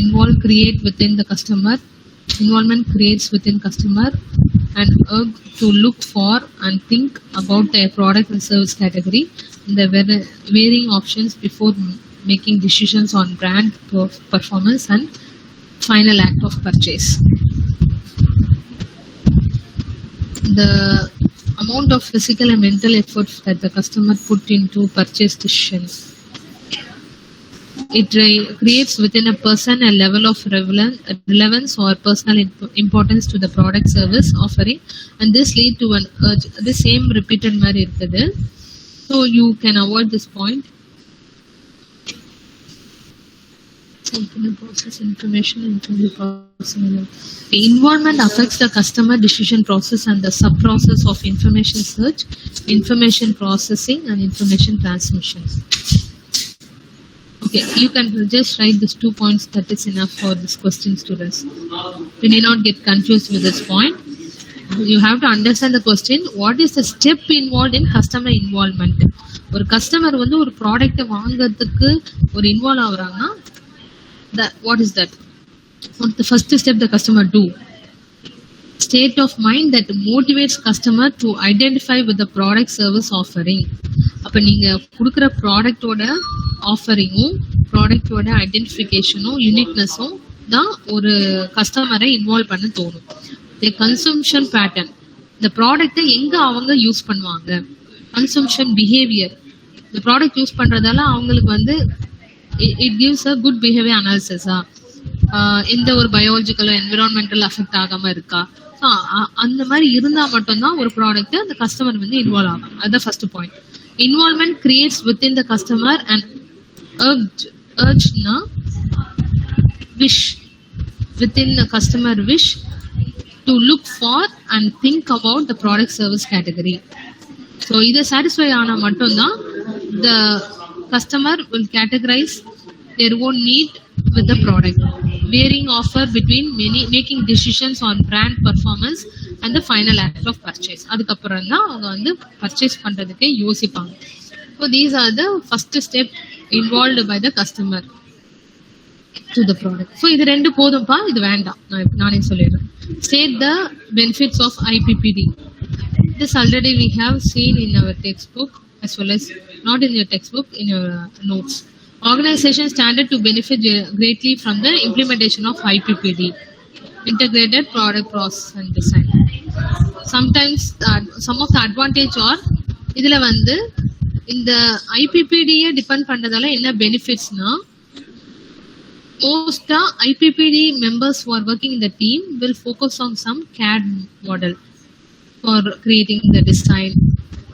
involve create within the customer. Involvement creates within customer and urge to look for and think about their product and service category and the varying options before making decisions on brand performance and final act of purchase. The amount of physical and mental effort that the customer put into purchase decisions. creates within a person a level of relevance or personal importance to the product service offering, and this lead to an urge. The same repeated mari irukudhu, so you can avoid this point. Process information into the process. The involvement affects the customer decision process and the sub process of information search, information processing, and information transmission. Okay, you can just write these 2 points. That is enough for this question, students. You need not get confused with this point. You have to understand the question. What is the step involved in customer involvement? ஒரு customer வந்து ஒரு ப்ராடக்ட்டை வாங்குறதுக்கு ஒரு involve ஆகுறாங்கன்னா, what is that? What the first step the customer do? State of mind that motivates customer to identify with the product service offering. அப்ப நீங்க கொடுக்குற ப்ராடக்டோட ஆஃபரிங்கும் ப்ராடக்டோட ஐடென்டிஃபிகேஷனும் யூனிக்னஸும் தான் ஒரு கஸ்டமரை இன்வால்வ் பண்ண தோணும். தி கன்சம்ஷன் பேட்டர்ன், இந்த ப்ராடக்டை எங்க அவங்க யூஸ் பண்ணுவாங்க, கன்சம்ஷன் பிஹேவியர், இந்த ப்ராடக்ட் யூஸ் பண்றதால அவங்களுக்கு வந்து it gives a good behavior analysis. எந்த ஒரு பயாலஜிக்கலோ என்விரான்மெண்டல் அஃபெக்ட் ஆகாம இருக்கா, அந்த மாதிரி இருந்தா மட்டும்தான் ஒரு ப்ராடக்ட் அந்த கஸ்டமர் வந்து இன்வால்வ் ஆகும். அதுதான் first point. Involvement creates within the customer and urge wish within the customer wish to look for and think about the product service category. So இதை satisfy ஆனா மட்டும்தான் the customer will categorize their own need with the product, varying offer between many, making decisions on brand performance and the final act of purchase. அதுக்கப்புறம் தான் அவங்க வந்து purchase பண்றதுக்கே யோசிப்பாங்க. So these are the first step involved by the customer to the product. So இது ரெண்டு போதும்பா, இது வேண்டாம், நானே சொல்லிடுறேன். State the benefits of IPPD. This already we have seen in our textbook, as well as not in your textbook, in your notes. Organizations standard to benefit greatly from the implementation of IPPD, integrated product process and design. Sometimes some of the advantage are இதுல வந்து இந்த IPPD depend பண்றதால என்ன பெனிஃபிட்ஸ்னா, most IPPD members who are working in the team will focus on some CAD model for creating the design.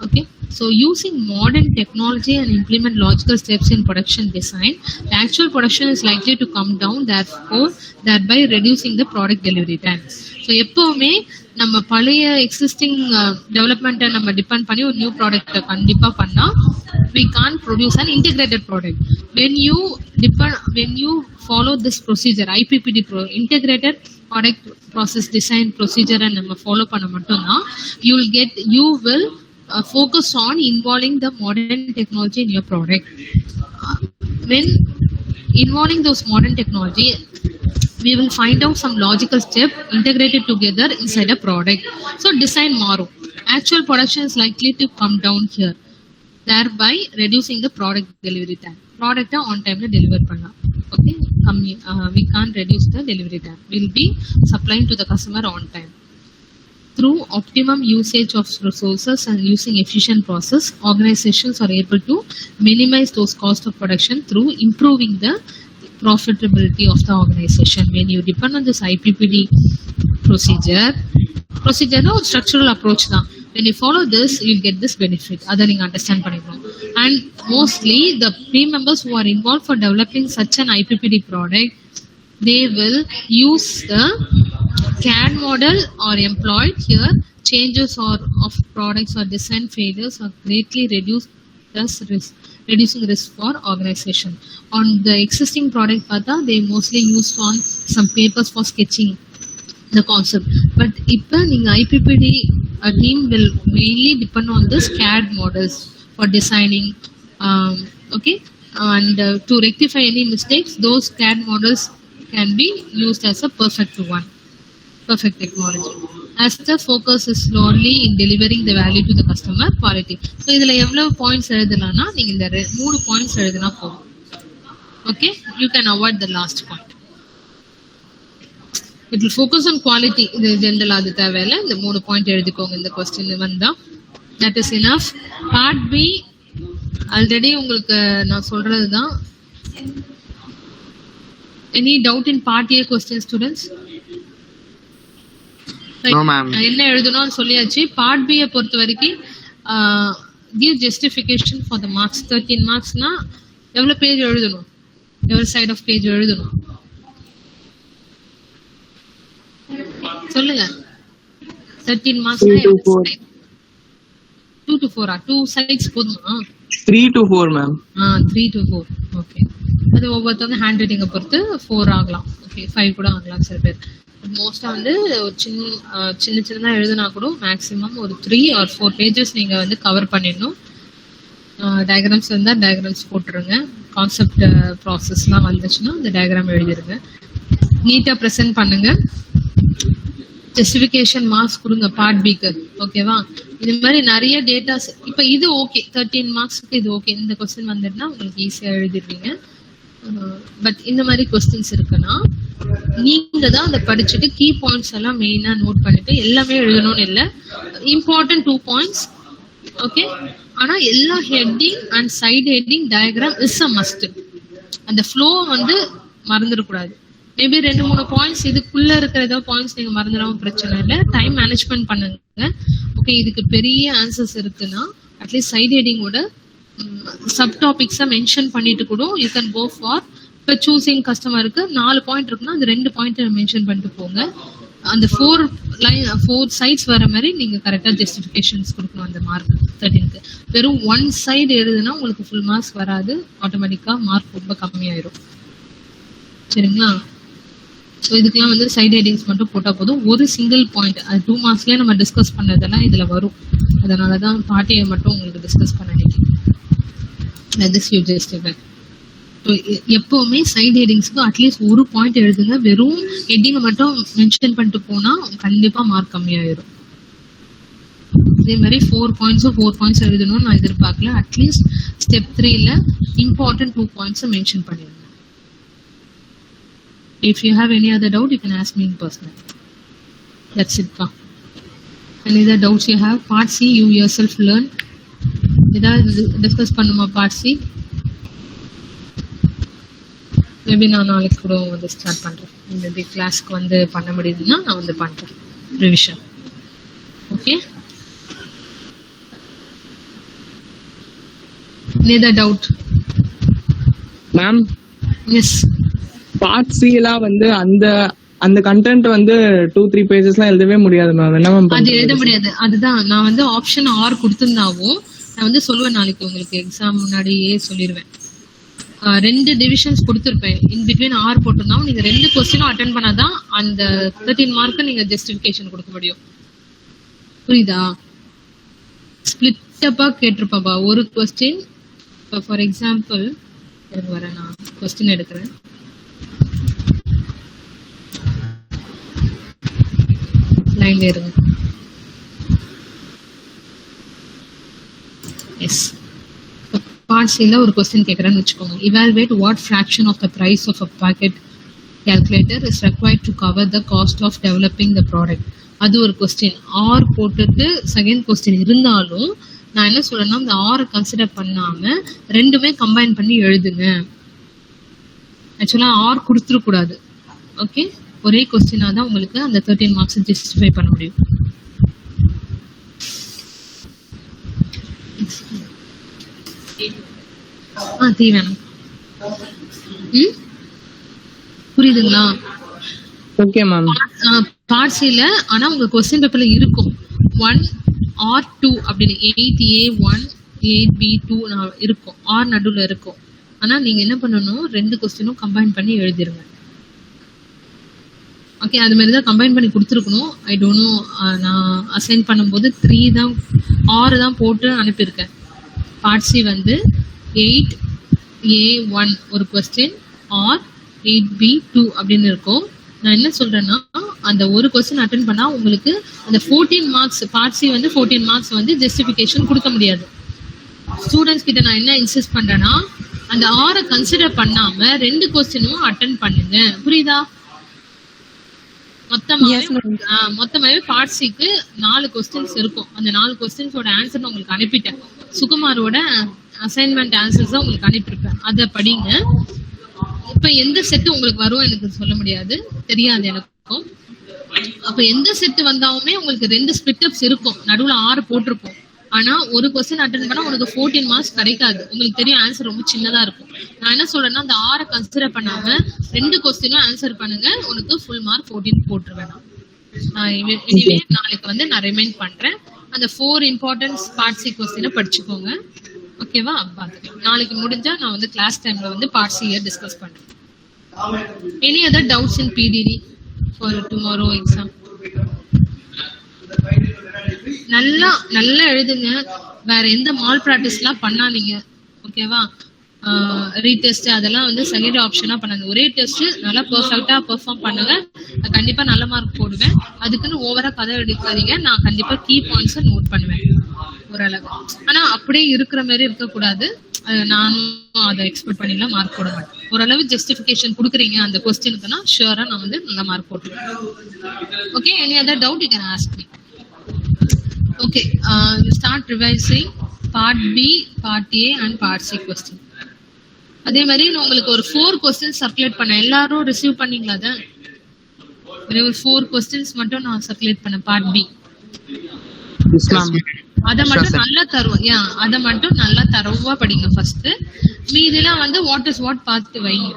Okay, so using modern technology and implement logical steps in production design, the actual production is likely to come down, therefore thereby reducing the product delivery time. So எப்பவுமே நம்ம பழைய existing டெவலப்மெண்ட்டை நம்ம depend பண்ணி ஒரு new ப்ராடக்ட்டை கண்டிப்பா பண்ணா we can't produce an integrated product. When you follow this procedure, IPPD integrated product process design procedure and நம்ம ஃபாலோ பண்ண மட்டும்தான் you will focus on involving the modern technology in your product. When involving those modern technology, we will find out some logical step integrated together inside a product. So design மாறும், actual production is likely to come down here, thereby reducing the product delivery time. Product on time la deliver பண்ணலாம். Okay, we can't reduce the delivery time. We'll be supplying to the customer on time. Through optimum usage of resources and using efficient process, organizations are able to minimize those costs of production through improving the profitability of the organization. When you depend on this IPPD procedure na ஒரு structural approach தான். When you follow this, you'll get this benefit. அதை நீங்க understand பண்ணிக்கணும். And mostly the team members who are involved for developing such an IPPD product, they will use the CAD model or employed here. Changes of products or design failures are greatly reducing risk for organization. On the existing product pata, they mostly use on some papers for sketching the concept. But ipa neenga IPPD team will mainly depend on this CAD models for designing. Okay, and to rectify any mistakes, those CAD models can be used as a perfect technology. As the focus is solely in delivering the value to the customer quality. So இதுல எவ்வளவு points எழுதலாம்னா, நீங்க இந்த 3 points எழுதினா போதும். Okay, you can avoid the last point. It will focus on quality. இது general அது தேவையில்லை, இந்த 3 பாயிண்ட் எழுதிக்கோங்க இந்த क्वेश्चन வந்தா. That is enough. Part B already உங்களுக்கு நான் சொல்றதுதான். Any doubt in part A question, students? No, ma'am. என்ன எழுதணும்னு சொல்லியாச்சு. பார்ட் B பொறுத்த வரைக்கும் give justification for the marks. 13 marksனா எவ்வளவு பேஜ் எழுதணும், எவ்வளவு சைடு ஆஃப் பேஜ் எழுதணும் சொல்லுங்க. 13 marksனா 2 to 4 2 sides போதுமா? 3 to 4 ma'am. 3 to 4. ஓகே, அது ஒவ்வொருத்தவங்க ஹேண்ட் ரைட்டிங்கை பொறுத்து 4 ஆகலாம், ஓகே 5 கூட ஆகலாம் சில பேர். மோஸ்டா வந்து ஒரு சின்னதா எழுதினா கூட மேக்ஸிமம் ஒரு 3 or 4 pages நீங்க வந்து கவர் பண்ணிடணும். டயக்ராம்ஸ் இருந்தா டயக்ராம்ஸ் போட்டுருங்க. கான்செப்ட் ப்ராசஸ்லாம் வந்துச்சுன்னா அந்த டயக்ராம் எழுதிருங்க. நீட்டா ப்ரெசென்ட் பண்ணுங்க. ஜஸ்டிஃபிகேஷன் மார்க்ஸ் கொடுங்க பார்ட் பிக்கு, ஓகேவா? இது மாதிரி நிறைய டேட்டாஸ். இப்போ இது ஓகே, 13 மார்க்ஸ்க்கு இது ஓகே. இந்த கொஸ்டின் வந்துட்டுனா உங்களுக்கு ஈஸியா எழுதிடுவீங்க. பட் இந்த மாதிரி கொஸ்டின்ஸ் இருக்குன்னா நீங்க தான் அதை படிச்சுட்டு கீ பாயிண்ட்ஸ் எல்லாம் மெயினா நோட் பண்ணிட்டு எல்லாமே எழுதணும்னு இல்லை. Important 2 points, okay. ஆனா எல்லா heading and side heading diagram is a must. அந்த ஃப்ளோ வந்து மறந்துடக்கூடாது. மேபி 2-3 பாயிண்ட்ஸ் இதுக்குள்ள இருக்கிற ஏதாவது பாயிண்ட்ஸ் நீங்க மறந்துடாம பிரச்சனை இல்லை. டைம் மேனேஜ்மெண்ட் பண்ணுங்க. ஓகே, இதுக்கு பெரிய ஆன்சர்ஸ் இருக்குன்னா அட்லீஸ்ட் சைடு ஹெட்டிங்கோட சப் டாபிக்ஸை மென்ஷன் பண்ணிட்டு கூட யூ கேன் கோ ஃபார். இப்போ சூசிங் கஸ்டமருக்கு 4 பாயிண்ட் இருக்குன்னா அது 2 பாயிண்ட் மென்ஷன் பண்ணிட்டு போங்க. அந்த 4 சைட்ஸ் வர மாதிரி நீங்க கரெக்டா ஜஸ்டிஃபிகேஷன்ஸ் கொடுக்கணும் அந்த மார்க் 13க்கு. வெறும் 1 சைடு எழுதுனா உங்களுக்கு ஃபுல் மார்க்ஸ் வராது, ஆட்டோமேட்டிக்கா மார்க் ரொம்ப கம்மியாயிரும். சரிங்களா? ஸோ இதுக்கெல்லாம் வந்து சைடு ஹெட்டிங்ஸ் மட்டும் போட்டா போதும். ஒரு சிங்கிள் பாயிண்ட் அது 2 மார்க்ஸ்லேயே நம்ம டிஸ்கஸ் பண்ணதெல்லாம் இதுல வரும். அதனாலதான் பார்ட்டியை மட்டும் உங்களுக்கு டிஸ்கஸ் பண்ண நினைக்கிறேன். எப்பவுமே சைடு ஹெட்டிங்ஸ்க்கு அட்லீஸ்ட் ஒரு பாயிண்ட் எழுதுங்க. வெறும் ஹெட்டிங்கை மட்டும் மென்ஷன் பண்ணிட்டு போனா கண்டிப்பா மார்க் கம்மியாயிரும். இதே மாதிரி 4 பாயிண்ட்ஸ் எழுதணும்னு நான் எதிர்பார்க்கல. அட்லீஸ்ட் ஸ்டெப் 3ல இம்பார்ட்டன்ட் 2 points மென்ஷன் பண்ணிடுங்க. If you have any other doubt, you can ask me in person. That's it, pa. Any other doubts you have? Part C, you yourself learn. ஏதாவது discuss பண்ணுமா part C? Maybe நான் நாளைக்கு கூட வந்து start பண்றேன். Maybe கிளாஸ்க்கு வந்து பண்ண முடியுதுன்னா நான் வந்து பண்றேன் revision. Okay, any other doubt? Ma'am, yes. Part C எல்லாம் வந்து அந்த கண்டென்ட் வந்து 2-3 pagesலாம் எழுதவே முடியாது மேம். என்ன மேம்? அது எழுத முடியாது. அதுதான் நான் வந்து ஆப்ஷன் ஆர் கொடுத்திருந்தாவும் நான் வந்து சொல்லுவேன் நாளைக்கு உங்களுக்கு எக்ஸாம் முன்னாடியே சொல்லிடுவேன். 2 டிவிஷன்ஸ் கொடுத்துருப்பேன். இன் பிட்வீன் ஆர் போட்டிருந்தாவும் நீங்க 2 கொஸ்டினும் அட்டென்ட் பண்ணாதான் அந்த 13 மார்க்கு நீங்க ஜஸ்டிஃபிகேஷன் கொடுக்க முடியும். புரியுதா? ஸ்பிளிட் அப்பா கேட்டிருப்பாப்பா ஒரு கொஸ்டின். இப்போ ஃபார் எக்ஸாம்பிள் வரேன், நான் கொஸ்டின் எடுக்கிறேன். லைன்ல இருங்க. எஸ், பார்ட் சில ஒரு கொஸ்டின் கேட்கறேன்னு வச்சுக்கோங்க. Evaluate what fraction of the price of a packet calculator is required to cover the cost of developing the product. அது ஒரு கொஸ்டின். ஆர் போட்டுட்டு செகண்ட் கொஸ்டின் இருந்தாலும் நான் என்ன சொல்றேன்னா இந்த ஆர் கன்சிடர் பண்ணாம ரெண்டுமே கம்பைன் பண்ணி எழுதுங்க. ஆக்சுவலா ஆர் கொடுத்துடக்கூடாது. ஓகே, ஒரே கொஸ்டினா தான் உங்களுக்கு அந்த 13 மார்க்ஸ் ஜஸ்டிஃபை பண்ண முடியும். தீவனம் புரியுதுங்களா? Okay ma'am. பார்ட் சில ஆனா உங்க கொஸ்டின் பேப்பர்ல இருக்கும் 1 or 2 அப்படின்னு 8A1 8B2 இருக்கும். ஆர் நடுவுல இருக்கும். ஆனா நீங்க என்ன பண்ணணும், 2 கொஸ்டினும் கம்பைன் பண்ணி எழுதிருங்க. ஓகே, அது மாதிரி தான் கம்பைன் பண்ணி கொடுத்துருக்கணும். ஐ டோன்ட் நோ, நான் அசைன் பண்ணும்போது 3 தான் 6 தான் போட்டு அனுப்பியிருக்கேன். பார்ட் சி வந்து 8A1 ஒரு கொஸ்டின் ஆர் 8B2 அப்படின்னு இருக்கும். நான் என்ன சொல்றேன்னா அந்த ஒரு கொஸ்டின் அட்டென்ட் பண்ணா உங்களுக்கு அந்த 14 மார்க்ஸ் பார்ட் சி வந்து 14 மார்க்ஸ் வந்து ஜஸ்டிஃபிகேஷன் கொடுக்க முடியாது. ஸ்டூடெண்ட்ஸ் கிட்ட நான் என்ன இன்சிஸ்ட் பண்றேன்னா அந்த ஆரை கன்சிடர் பண்ணாம 2 கொஸ்டினும் அட்டென்ட் பண்ணுங்க. புரியுதா? மொத்தமாவே பார்ட் சிக்கு 4 கொஸ்டின்ஸ் இருக்கும். அந்த 4 கொஸ்டின்ஸோட ஆன்சர் உங்களுக்கு அனுப்பிட்டேன். சுகுமாரோட அசைன்மெண்ட் ஆன்சர்ஸ் உங்களுக்கு அனுப்பியிருப்பேன். அதை படிங்க. இப்ப எந்த செட் உங்களுக்கு வரும் எனக்கு சொல்ல முடியாது, தெரியாது எனக்கும். அப்ப எந்த செட் வந்தாலுமே உங்களுக்கு 2 ஸ்பிளிட் அப்ஸ் இருக்கும், நடுவுல 6 போட்டிருப்போம். ஆனா ஒரு கொஸ்டின் அட்டென்ட் பண்ணா உனக்கு 14 மார்க்ஸ் கிடைக்காது. உங்களுக்கு தெரியும் ஆன்சர் ரொம்ப சின்னதா இருக்கும். நான் என்ன சொல்றேன்னா அந்த 6 கன்சிடர் பண்ணாம 2 கொஸ்டினும் ஆன்சர் பண்ணுங்க, உனக்கு ஃபுல் மார்க் 14 போட்டுருவேன். இனிமே நாளைக்கு வந்து நான் ரிமைண்ட் பண்றேன். அந்த 4 இம்பார்ட்டன்ஸ் பார்ட் சி கொஸ்டினை படிச்சுக்கோங்க. ஓகேவா? பாத்துக்கலாம். நாளைக்கு முடிஞ்சா நான் வந்து கிளாஸ் டைம்ல வந்து பார்ட் சியை டிஸ்கஸ் பண்றேன். Any other doubts in PTT for tomorrow exam? நல்லா எழுதுங்க. வேற எந்த மால் பிராக்டிஸ்லாம் பண்ணாதீங்க. ஓகேவா? ரீடெஸ்ட் அதெல்லாம் வந்து செகண்ட் ஆப்ஷனா பண்ணுங்க. ஒரே டெஸ்ட் நல்லா பெர்ஃபெக்ட்டா பெர்ஃபார்ம் பண்ணுங்க, கண்டிப்பா நல்ல மார்க் போடுவேன். அதுக்குன்னு ஓவரா கதை எடுக்காதீங்க. நான் கண்டிப்பா கீ பாயிண்ட்ஸ் நோட் பண்ணுவேன் ஓரளவு. ஆனா அப்படியே இருக்கிற மாதிரி இருக்கக்கூடாது. நானும் அதை எக்ஸ்பெக்ட் பண்ணிலாம் மார்க் போட மாட்டேன். ஓரளவு ஜஸ்டிஃபிகேஷன் கொடுக்குறீங்க அந்த கொஸ்டினுக்குன்னா ஷூரா நான் வந்து நல்ல மார்க் போட்டுருவேன். Okay, any other doubt you can ask me. Okay, you start revising part B, part A and part C question. அதே மாதிரி நான் உங்களுக்கு ஒரு 4 questions சர்க்குலேட் பண்ணேன். எல்லாரும் ரிசீவ் பண்ணீங்களா? அத ஒரு 4 questions மட்டும் நான் சர்க்குலேட் பண்ணேன் பார்ட் B. அத மட்டும் நல்லா தருவோம். அத மட்டும் நல்லா தரவா படிங்க ஃபர்ஸ்ட். மீதிலாம் வந்து வாட் இஸ் வாட் பார்த்து வைங்க.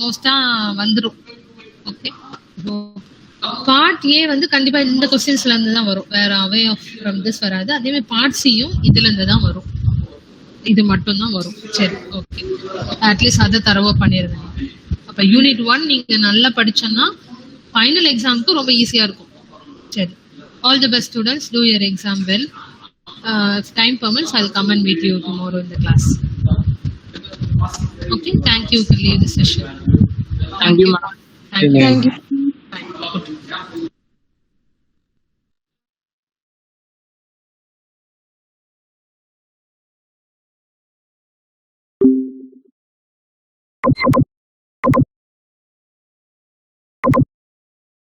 மோஸ்டா வந்துரும். ஓகே, பார்ட் ஏ வந்து கண்டிப்பா இந்த கொஸ்டின்ஸ்ல இருந்து தான் வரும், வேற அவே ஆஃப் ஃப்ரம் திஸ் வராது. அதே மாதிரி பார்ட் சியும் இதுல இருந்து தான் வரும், இது மட்டும் தான் வரும். சரி, ஓகே, அட்லீஸ்ட் அதை தரவா பண்ணிருங்க. அப்ப யூனிட் 1 நீங்க நல்லா படிச்சோன்னா ஃபைனல் எக்ஸாமுக்கு ரொம்ப ஈஸியா இருக்கும். சரி, all the best students, two your exam well. If time permits, I'll come and meet you tomorrow in the class. Okay, thank you. You can leave the session. Thank you, ma'am. Thank you. You